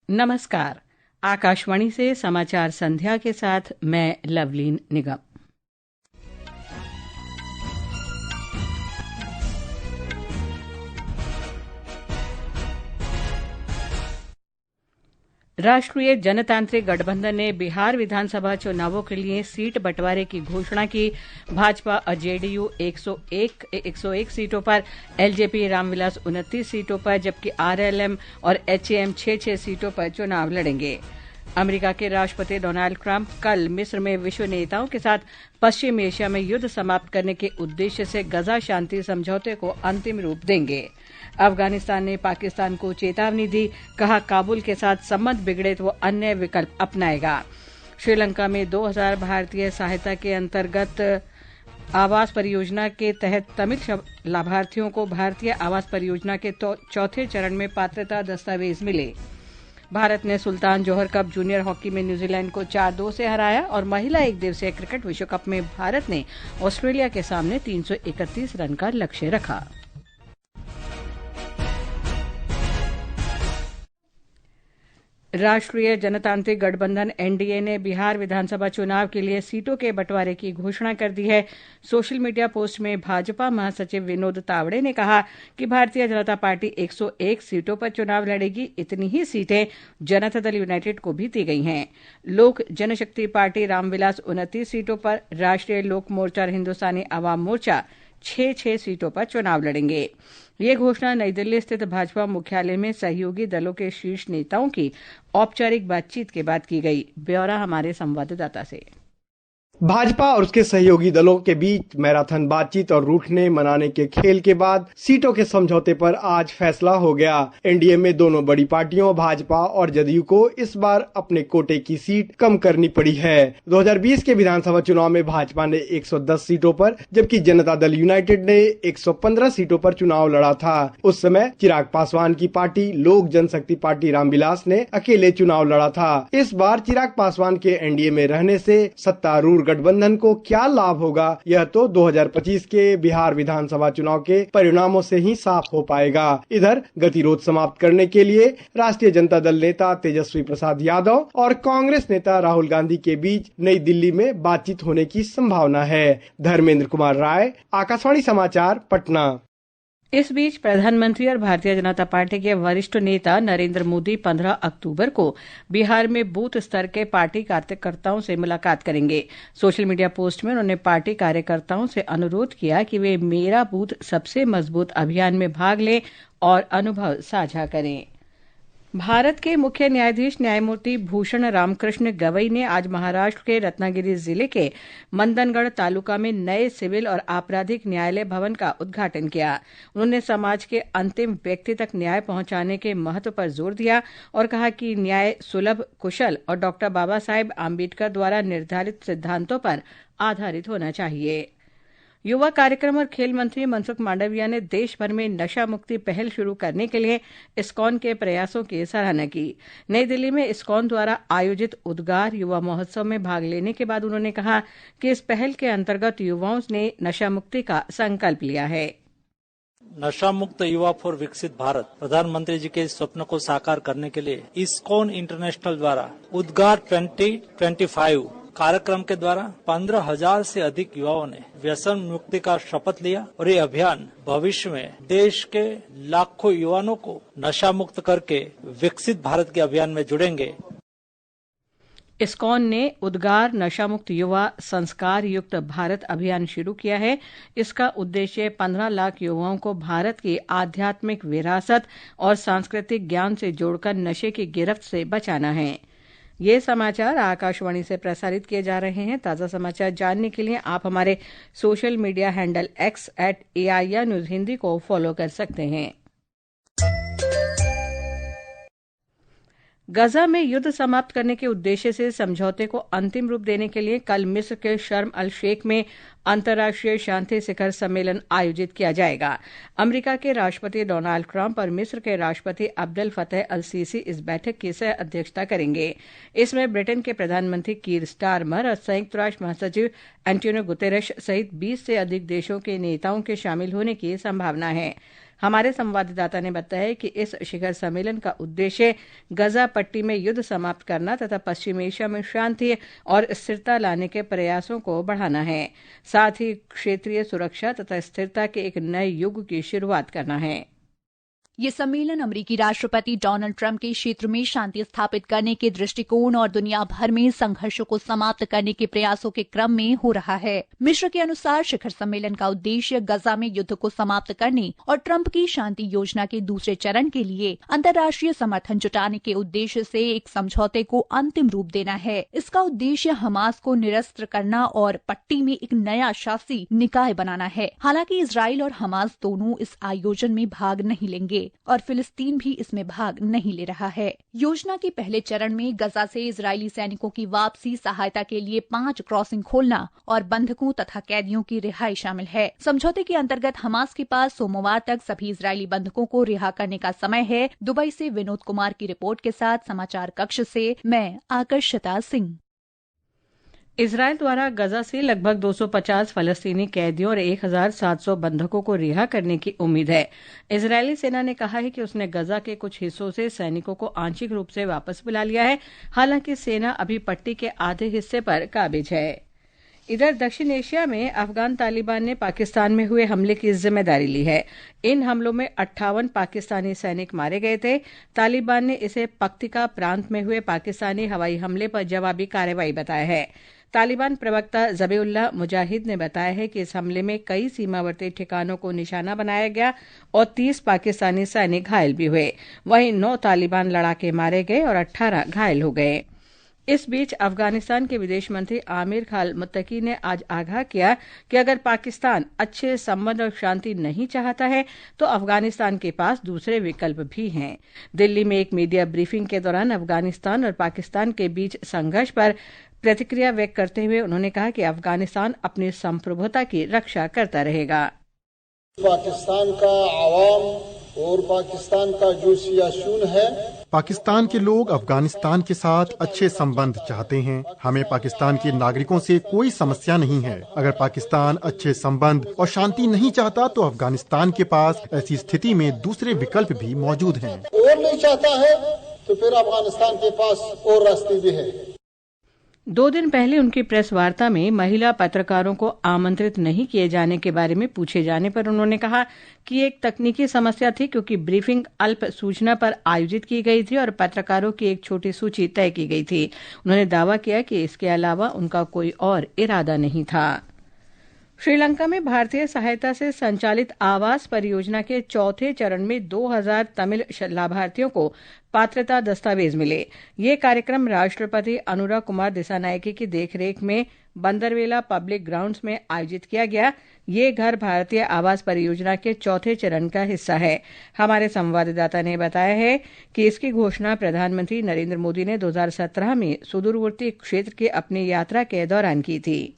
नमस्कार। आकाशवाणी से समाचार संध्या के साथ मैं लवलीन निगम। राष्ट्रीय जनतांत्रिक गठबंधन ने बिहार विधानसभा चुनावों के लिए सीट बंटवारे की घोषणा की। भाजपा और जेडीयू 101 सीटों पर, एलजेपी रामविलास 29 सीटों पर, जबकि आरएलएम और एचएएम 6 सीटों पर चुनाव लड़ेंगे। अमेरिका के राष्ट्रपति डोनाल्ड ट्रंप कल मिस्र में विश्व नेताओं के साथ पश्चिम एशिया में युद्ध समाप्त करने के उद्देश्य से गजा शांति समझौते को अंतिम रूप देंगे। अफगानिस्तान ने पाकिस्तान को चेतावनी दी, कहा काबुल के साथ संबंध बिगड़े तो वो अन्य विकल्प अपनाएगा। श्रीलंका में 2000 भारतीय सहायता के अंतर्गत आवास परियोजना के तहत तमिल लाभार्थियों को भारतीय आवास परियोजना के चौथे चरण में पात्रता दस्तावेज मिले। भारत ने सुल्तान जोहर कप जूनियर हॉकी में न्यूजीलैंड को 4-2 से हराया और महिला एक दिवसीय क्रिकेट विश्व कप में भारत ने ऑस्ट्रेलिया के सामने 331 रन का लक्ष्य रखा। राष्ट्रीय जनतांत्रिक गठबंधन एनडीए ने बिहार विधानसभा चुनाव के लिए सीटों के बंटवारे की घोषणा कर दी है। सोशल मीडिया पोस्ट में भाजपा महासचिव विनोद तावड़े ने कहा कि भारतीय जनता पार्टी 101 सीटों पर चुनाव लड़ेगी। इतनी ही सीटें जनता दल यूनाइटेड को भी दी गई हैं। लोक जनशक्ति पार्टी रामविलास 29 सीटों पर, राष्ट्रीय लोक मोर्चा और हिंदुस्तानी अवाम मोर्चा 6 सीटों पर चुनाव लड़ेंगे। ये घोषणा नई दिल्ली स्थित भाजपा मुख्यालय में सहयोगी दलों के शीर्ष नेताओं की औपचारिक बातचीत के बाद की गई। ब्यौरा हमारे संवाददाता से। भाजपा और उसके सहयोगी दलों के बीच मैराथन बातचीत और रूठने मनाने के खेल के बाद सीटों के समझौते पर आज फैसला हो गया। एनडीए में दोनों बड़ी पार्टियों भाजपा और जदयू को इस बार अपने कोटे की सीट कम करनी पड़ी है। 2020 के विधानसभा चुनाव में भाजपा ने 110 सीटों पर, जबकि जनता दल यूनाइटेड ने 115 सीटों पर चुनाव लड़ा था। उस समय चिराग पासवान की पार्टी लोक जनशक्ति पार्टी रामविलास ने अकेले चुनाव लड़ा था। इस बार चिराग पासवान के एनडीए में रहने से सत्तारूढ़ गठबंधन को क्या लाभ होगा, यह तो 2025 के बिहार विधानसभा चुनाव के परिणामों से ही साफ हो पाएगा। इधर गतिरोध समाप्त करने के लिए राष्ट्रीय जनता दल नेता तेजस्वी प्रसाद यादव और कांग्रेस नेता राहुल गांधी के बीच नई दिल्ली में बातचीत होने की संभावना है। धर्मेंद्र कुमार राय, आकाशवाणी समाचार, पटना। इस बीच प्रधानमंत्री और भारतीय जनता पार्टी के वरिष्ठ नेता नरेंद्र मोदी 15 अक्टूबर को बिहार में बूथ स्तर के पार्टी कार्यकर्ताओं से मुलाकात करेंगे। सोशल मीडिया पोस्ट में उन्होंने पार्टी कार्यकर्ताओं से अनुरोध किया कि वे मेरा बूथ सबसे मजबूत अभियान में भाग लें और अनुभव साझा करें। भारत के मुख्य न्यायाधीश न्यायमूर्ति भूषण रामकृष्ण गवई ने आज महाराष्ट्र के रत्नागिरी जिले के मंदनगढ़ तालुका में नए सिविल और आपराधिक न्यायालय भवन का उद्घाटन किया। उन्होंने समाज के अंतिम व्यक्ति तक न्याय पहुंचाने के महत्व पर जोर दिया और कहा कि न्याय सुलभ, कुशल और डॉक्टर बाबा साहेब आम्बेडकर द्वारा निर्धारित सिद्धांतों पर आधारित होना चाहिए। युवा कार्यक्रम और खेल मंत्री मनसुख मांडविया ने देश भर में नशा मुक्ति पहल शुरू करने के लिए इस्कॉन के प्रयासों की सराहना की। नई दिल्ली में इस्कॉन द्वारा आयोजित उद्गार युवा महोत्सव में भाग लेने के बाद उन्होंने कहा कि इस पहल के अंतर्गत युवाओं ने नशा मुक्ति का संकल्प लिया है। नशा मुक्त युवा फॉर विकसित भारत प्रधानमंत्री जी के स्वप्न को साकार करने के लिए इस्कॉन इंटरनेशनल द्वारा उद्गार 2025 कार्यक्रम के द्वारा 15,000 से अधिक युवाओं ने व्यसन मुक्ति का शपथ लिया और ये अभियान भविष्य में देश के लाखों युवाओं को नशा मुक्त करके विकसित भारत के अभियान में जुड़ेंगे। इस्कॉन ने उद्गार नशा मुक्त युवा संस्कार युक्त भारत अभियान शुरू किया है। इसका उद्देश्य 15 लाख युवाओं को भारत की आध्यात्मिक विरासत और सांस्कृतिक ज्ञान से जोड़कर नशे की गिरफ्त से बचाना है। ये समाचार आकाशवाणी से प्रसारित किए जा रहे हैं। ताज़ा समाचार जानने के लिए आप हमारे social media handle X @AIR news Hindi को फॉलो कर सकते हैं। गजा में युद्ध समाप्त करने के उद्देश्य से समझौते को अंतिम रूप देने के लिए कल मिस्र के शर्म अल शेख में अंतर्राष्ट्रीय शांति शिखर सम्मेलन आयोजित किया जाएगा। अमेरिका के राष्ट्रपति डोनाल्ड ट्रंप और मिस्र के राष्ट्रपति अब्देल फतेह अल सीसी इस बैठक की सह अध्यक्षता करेंगे। इसमें ब्रिटेन के प्रधानमंत्री कीर स्टारमर और संयुक्त राष्ट्र महासचिव एंटोनियो गुतेरेश सहित 20 से अधिक देशों के नेताओं के शामिल होने की संभावना है। हमारे संवाददाता ने बताया कि इस शिखर सम्मेलन का उद्देश्य गजा पट्टी में युद्ध समाप्त करना तथा पश्चिम एशिया में शांति और स्थिरता लाने के प्रयासों को बढ़ाना है। साथ ही क्षेत्रीय सुरक्षा तथा स्थिरता के एक नए युग की शुरुआत करना है। ये सम्मेलन अमेरिकी राष्ट्रपति डोनाल्ड ट्रंप के क्षेत्र में शांति स्थापित करने के दृष्टिकोण और दुनिया भर में संघर्षों को समाप्त करने के प्रयासों के क्रम में हो रहा है। मिश्र के अनुसार शिखर सम्मेलन का उद्देश्य गजा में युद्ध को समाप्त करने और ट्रंप की शांति योजना के दूसरे चरण के लिए अंतर्राष्ट्रीय समर्थन जुटाने के उद्देश्य से एक समझौते को अंतिम रूप देना है। इसका उद्देश्य हमास को निरस्त्र करना और पट्टी में एक नया शासी निकाय बनाना है। हालांकि इजराइल और हमास दोनों इस आयोजन में भाग नहीं लेंगे और फिलिस्तीन भी इसमें भाग नहीं ले रहा है। योजना के पहले चरण में गजा से इजरायली सैनिकों की वापसी, सहायता के लिए 5 क्रॉसिंग खोलना और बंधकों तथा कैदियों की रिहाई शामिल है। समझौते के अंतर्गत हमास के पास सोमवार तक सभी इजरायली बंधकों को रिहा करने का समय है। दुबई से विनोद कुमार की रिपोर्ट के साथ समाचार कक्ष से मैं आकर्षिता सिंह। इजरायल द्वारा गजा से लगभग 250 फलस्तीनी कैदियों और 1,700 बंधकों को रिहा करने की उम्मीद है। इजरायली सेना ने कहा है कि उसने गजा के कुछ हिस्सों से सैनिकों को आंशिक रूप से वापस बुला लिया है। हालांकि सेना अभी पट्टी के आधे हिस्से पर काबिज है। इधर दक्षिण एशिया में अफगान तालिबान ने पाकिस्तान में हुए हमले की जिम्मेदारी ली है। इन हमलों में 58 पाकिस्तानी सैनिक मारे गए थे। तालिबान ने इसे पक्तिका प्रांत में हुए पाकिस्तानी हवाई हमले पर जवाबी कार्रवाई बताया है। तालिबान प्रवक्ता ज़बीउल्लाह मुजाहिद ने बताया है कि इस हमले में कई सीमावर्ती ठिकानों को निशाना बनाया गया और 30 पाकिस्तानी सैनिक घायल भी हुए। वहीं 9 तालिबान लड़ाके मारे गए और 18 घायल हो गए। इस बीच अफगानिस्तान के विदेश मंत्री आमिर खान मुत्तकी ने आज आगाह किया कि अगर पाकिस्तान अच्छे संबंध और शांति नहीं चाहता है तो अफगानिस्तान के पास दूसरे विकल्प भी हैं। दिल्ली में एक मीडिया ब्रीफिंग के दौरान अफगानिस्तान और पाकिस्तान के बीच संघर्ष पर प्रतिक्रिया व्यक्त करते हुए उन्होंने कहा कि अफगानिस्तान अपनी संप्रभुता की रक्षा करता रहेगा। पाकिस्तान का आवाम और पाकिस्तान का जो सियासून है, पाकिस्तान के लोग अफगानिस्तान के साथ अच्छे संबंध चाहते हैं। हमें पाकिस्तान के नागरिकों से कोई समस्या नहीं है। अगर पाकिस्तान अच्छे संबंध और शांति नहीं चाहता तो अफगानिस्तान के पास ऐसी स्थिति में दूसरे विकल्प भी मौजूद हैं। और नहीं चाहता है तो फिर अफगानिस्तान के पास और रास्ते भी है। 2 दिन पहले उनकी प्रेस वार्ता में महिला पत्रकारों को आमंत्रित नहीं किए जाने के बारे में पूछे जाने पर उन्होंने कहा कि एक तकनीकी समस्या थी क्योंकि ब्रीफिंग अल्प सूचना पर आयोजित की गई थी और पत्रकारों की एक छोटी सूची तय की गई थी। उन्होंने दावा किया कि इसके अलावा उनका कोई और इरादा नहीं था। श्रीलंका में भारतीय सहायता से संचालित आवास परियोजना के चौथे चरण में 2000 तमिल लाभार्थियों को पात्रता दस्तावेज मिले। ये कार्यक्रम राष्ट्रपति अनुरा कुमार दिसानायके की देखरेख में बंदरवेला पब्लिक ग्राउंड्स में आयोजित किया गया। ये घर भारतीय आवास परियोजना के चौथे चरण का हिस्सा है। हमारे संवाददाता ने बताया है कि इसकी घोषणा प्रधानमंत्री नरेंद्र मोदी ने 2017 में सुदूरवर्ती क्षेत्र की अपनी यात्रा के दौरान की थी।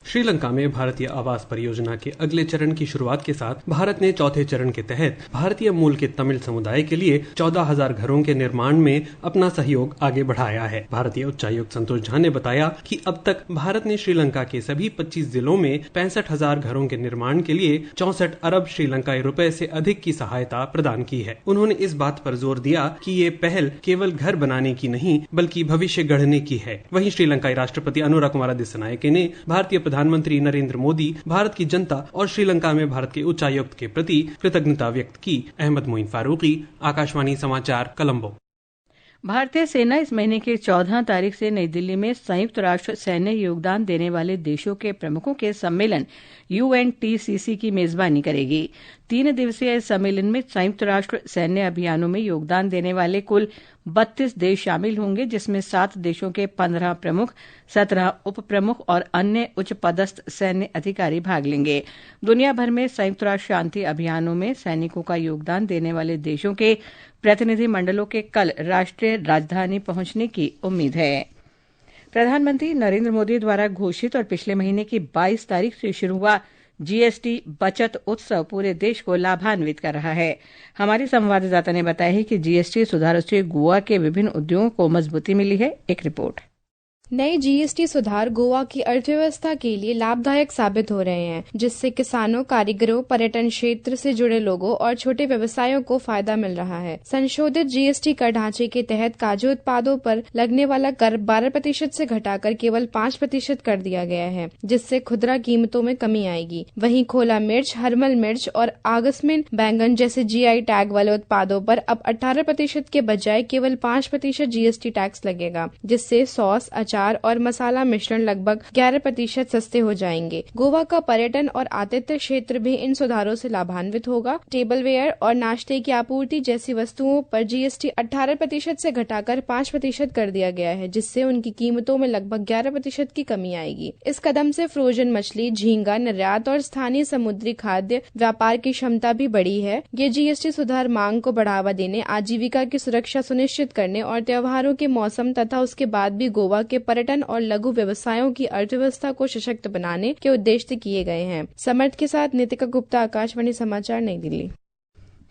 श्रीलंका में भारतीय आवास परियोजना के अगले चरण की शुरुआत के साथ भारत ने चौथे चरण के तहत भारतीय मूल के तमिल समुदाय के लिए 14,000 घरों के निर्माण में अपना सहयोग आगे बढ़ाया है। भारतीय उच्चायुक्त संतोष झा ने बताया कि अब तक भारत ने श्रीलंका के सभी 25 जिलों में 65,000 घरों के निर्माण के लिए 64 अरब श्रीलंकाई रुपए से अधिक की सहायता प्रदान की है। उन्होंने इस बात पर जोर दिया कि ये पहल केवल घर बनाने की नहीं बल्कि भविष्य गढ़ने की है। वहीं श्रीलंकाई राष्ट्रपति अनुरा कुमार दिसानायके ने भारतीय प्रधानमंत्री नरेंद्र मोदी, भारत की जनता और श्रीलंका में भारत के उच्चायुक्त के प्रति कृतज्ञता व्यक्त की। अहमद मोइन फारूकी, आकाशवाणी समाचार, कोलंबो। भारतीय सेना इस महीने की 14 तारीख से नई दिल्ली में संयुक्त राष्ट्र सैन्य योगदान देने वाले देशों के प्रमुखों के सम्मेलन UNTCC की मेजबानी करेगी। 3 दिवसीय इस सम्मेलन में संयुक्त राष्ट्र सैन्य अभियानों में योगदान देने वाले कुल 32 देश शामिल होंगे, जिसमें 7 देशों के 15 प्रमुख, 17 उप प्रमुख और अन्य उच्च पदस्थ सैन्य अधिकारी भाग लेंगे। दुनिया भर में संयुक्त राष्ट्र शांति अभियानों में सैनिकों का योगदान देने वाले देशों के प्रतिनिधि मंडलों के कल राष्ट्रीय राजधानी पहुंचने की उम्मीद है। प्रधानमंत्री नरेंद्र मोदी द्वारा घोषित और पिछले महीने की 22 तारीख से शुरू हुआ GST बचत उत्सव पूरे देश को लाभान्वित कर रहा है। हमारी संवाददाता ने बताया है कि GST सुधारों से गोवा के विभिन्न उद्योगों को मजबूती मिली है। एक रिपोर्ट। नए जीएसटी सुधार गोवा की अर्थव्यवस्था के लिए लाभदायक साबित हो रहे हैं, जिससे किसानों, कारीगरों, पर्यटन क्षेत्र से जुड़े लोगों और छोटे व्यवसायों को फायदा मिल रहा है। संशोधित जीएसटी कर ढांचे के तहत काजू उत्पादों पर लगने वाला कर 12% से घटाकर केवल 5% कर दिया गया है, जिससे खुदरा कीमतों में कमी आएगी। वहीं खोला मिर्च, हरमल मिर्च और आगस्मिन बैंगन जैसे जीआई टैग वाले उत्पादों पर अब 18% के बजाय केवल 5% जीएसटी टैक्स लगेगा, जिससे सॉस, अचार और मसाला मिश्रण लगभग 11% सस्ते हो जाएंगे। गोवा का पर्यटन और आतिथ्य क्षेत्र भी इन सुधारों से लाभान्वित होगा। टेबलवेयर और नाश्ते की आपूर्ति जैसी वस्तुओं पर जीएसटी 18% से घटाकर 5% कर दिया गया है, जिससे उनकी कीमतों में लगभग 11% की कमी आएगी। इस कदम से फ्रोजन मछली, झींगा निर्यात और स्थानीय समुद्री खाद्य व्यापार की क्षमता भी बढ़ी है। ये जीएसटी सुधार मांग को बढ़ावा देने, आजीविका की सुरक्षा सुनिश्चित करने और त्योहारों के मौसम तथा उसके बाद भी गोवा के पर्यटन और लघु व्यवसायों की अर्थव्यवस्था को सशक्त बनाने के उद्देश्य से किए गए हैं। समर्थ के साथ नितिका गुप्ता, आकाशवाणी समाचार, नई दिल्ली।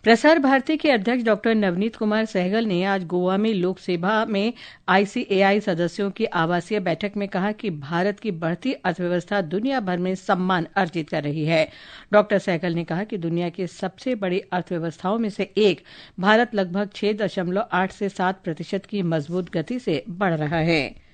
प्रसार भारती के अध्यक्ष डॉक्टर नवनीत कुमार सहगल ने आज गोवा में लोकसभा में आईसीएआई सदस्यों की आवासीय बैठक में कहा कि भारत की बढ़ती अर्थव्यवस्था दुनिया भर में सम्मान अर्जित कर रही है। डॉक्टर सहगल ने कहा कि दुनिया की सबसे बड़ी अर्थव्यवस्थाओं में से एक भारत लगभग 6.8 से 7% की मजबूत गति से बढ़ रहा है।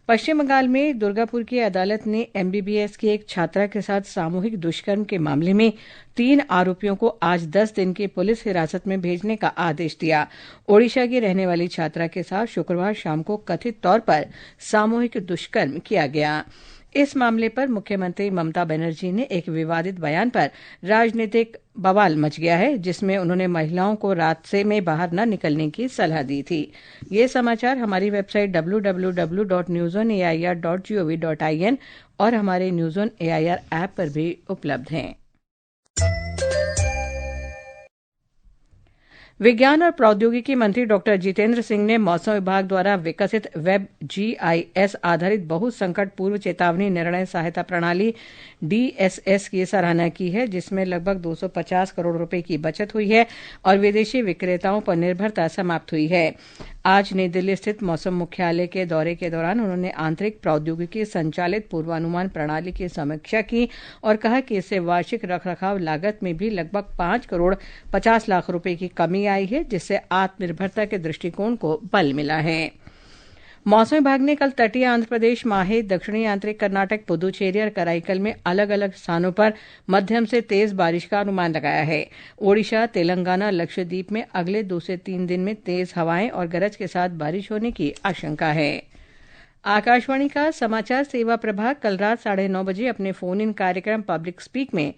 पश्चिम बंगाल में दुर्गापुर की अदालत ने एमबीबीएस की एक छात्रा के साथ सामूहिक दुष्कर्म के मामले में 3 आरोपियों को आज 10 दिन की पुलिस हिरासत में भेजने का आदेश दिया। ओडिशा की रहने वाली छात्रा के साथ शुक्रवार शाम को कथित तौर पर सामूहिक दुष्कर्म किया गया। इस मामले पर मुख्यमंत्री ममता बनर्जी ने एक विवादित बयान पर राजनीतिक बवाल मच गया है, जिसमें उन्होंने महिलाओं को रात से में बाहर न निकलने की सलाह दी थी। ये समाचार हमारी वेबसाइट www.newsonair.gov.in और हमारे न्यूज ऑन एआईआर ऐप पर भी उपलब्ध हैं। विज्ञान और प्रौद्योगिकी मंत्री डॉक्टर जितेंद्र सिंह ने मौसम विभाग द्वारा विकसित वेब जीआईएस आधारित बहु संकट पूर्व चेतावनी निर्णय सहायता प्रणाली डीएसएस की सराहना की है, जिसमें लगभग 250 करोड़ रुपए की बचत हुई है और विदेशी विक्रेताओं पर निर्भरता समाप्त हुई है। आज नई दिल्ली स्थित मौसम मुख्यालय के दौरे के दौरान उन्होंने आंतरिक प्रौद्योगिकी संचालित पूर्वानुमान प्रणाली की समीक्षा की और कहा कि इससे वार्षिक रखरखाव लागत में भी लगभग 5 करोड़ 50 लाख रुपए की कमी आई है, जिससे आत्मनिर्भरता के दृष्टिकोण को बल मिला है। मौसम विभाग ने कल तटीय आंध्र प्रदेश, माहे, दक्षिणी आंतरिक कर्नाटक, पुदुचेरी और कराईकल में अलग अलग स्थानों पर मध्यम से तेज बारिश का अनुमान लगाया है। ओडिशा, तेलंगाना, लक्षद्वीप में अगले 2 से 3 दिन में तेज हवाएं और गरज के साथ बारिश होने की आशंका है। आकाशवाणी का समाचार सेवा प्रभाग कल रात 9:30 बजे अपने फोन इन कार्यक्रम पब्लिक स्पीक में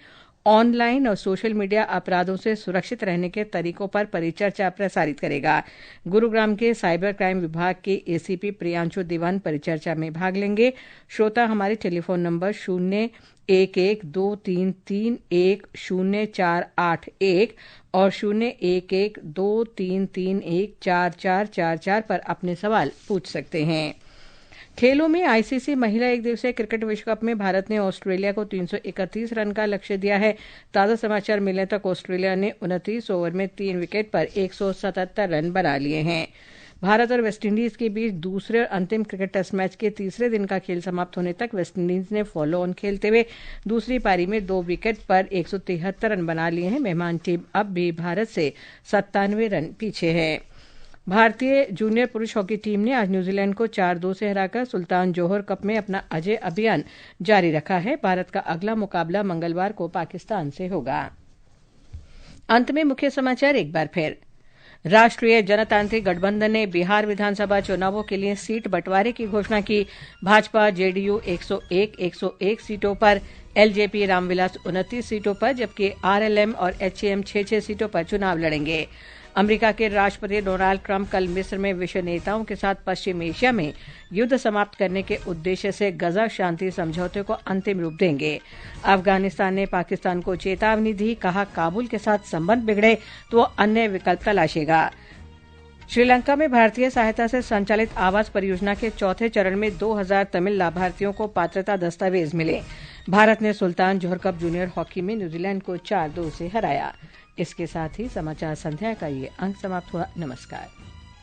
ऑनलाइन और सोशल मीडिया अपराधों से सुरक्षित रहने के तरीकों पर परिचर्चा प्रसारित करेगा। गुरुग्राम के साइबर क्राइम विभाग के एसीपी प्रियांशु दीवान परिचर्चा में भाग लेंगे। श्रोता हमारे टेलीफोन नंबर 01123310481 और 01123314444 पर अपने सवाल पूछ सकते हैं। खेलों में आईसीसी महिला एक दिवसीय क्रिकेट विश्व कप में भारत ने ऑस्ट्रेलिया को 331 रन का लक्ष्य दिया है। ताजा समाचार मिलने तक ऑस्ट्रेलिया ने 29 ओवर में 3 विकेट पर 177 रन बना लिए हैं। भारत और वेस्टइंडीज के बीच दूसरे और अंतिम क्रिकेट टेस्ट मैच के तीसरे दिन का खेल समाप्त होने तक वेस्टइंडीज ने फॉलो ऑन खेलते हुए दूसरी पारी में 2 विकेट पर 173 रन बना लिए हैं। मेहमान टीम अब भी भारत से 97 रन पीछे है। भारतीय जूनियर पुरुष हॉकी टीम ने आज न्यूजीलैंड को 4-2 से हराकर सुल्तान जोहर कप में अपना अजय अभियान जारी रखा है। भारत का अगला मुकाबला मंगलवार को पाकिस्तान से होगा। अंत में मुख्य समाचार एक बार फिर। राष्ट्रीय जनतांत्रिक गठबंधन ने बिहार विधानसभा चुनावों के लिए सीट बंटवारे की घोषणा की। भाजपा जेडीयू 101 सीटों पर, एलजेपी रामविलास 29 सीटों पर, जबकि आरएलएम और एचएएम 6 सीटों पर चुनाव लड़ेंगे। अमेरिका के राष्ट्रपति डोनाल्ड ट्रंप कल मिस्र में विश्व नेताओं के साथ पश्चिम एशिया में युद्ध समाप्त करने के उद्देश्य से गजा शांति समझौते को अंतिम रूप देंगे। अफगानिस्तान ने पाकिस्तान को चेतावनी दी, कहा काबुल के साथ संबंध बिगड़े तो अन्य विकल्प तलाशेगा। श्रीलंका में भारतीय सहायता से संचालित आवास परियोजना के चौथे चरण में 2000 तमिल लाभार्थियों को पात्रता दस्तावेज मिले। भारत ने सुल्तान जोहर कप जूनियर हॉकी में न्यूजीलैंड को 4-2 से हराया। इसके साथ ही समाचार संध्या का ये अंक समाप्त हुआ। नमस्कार।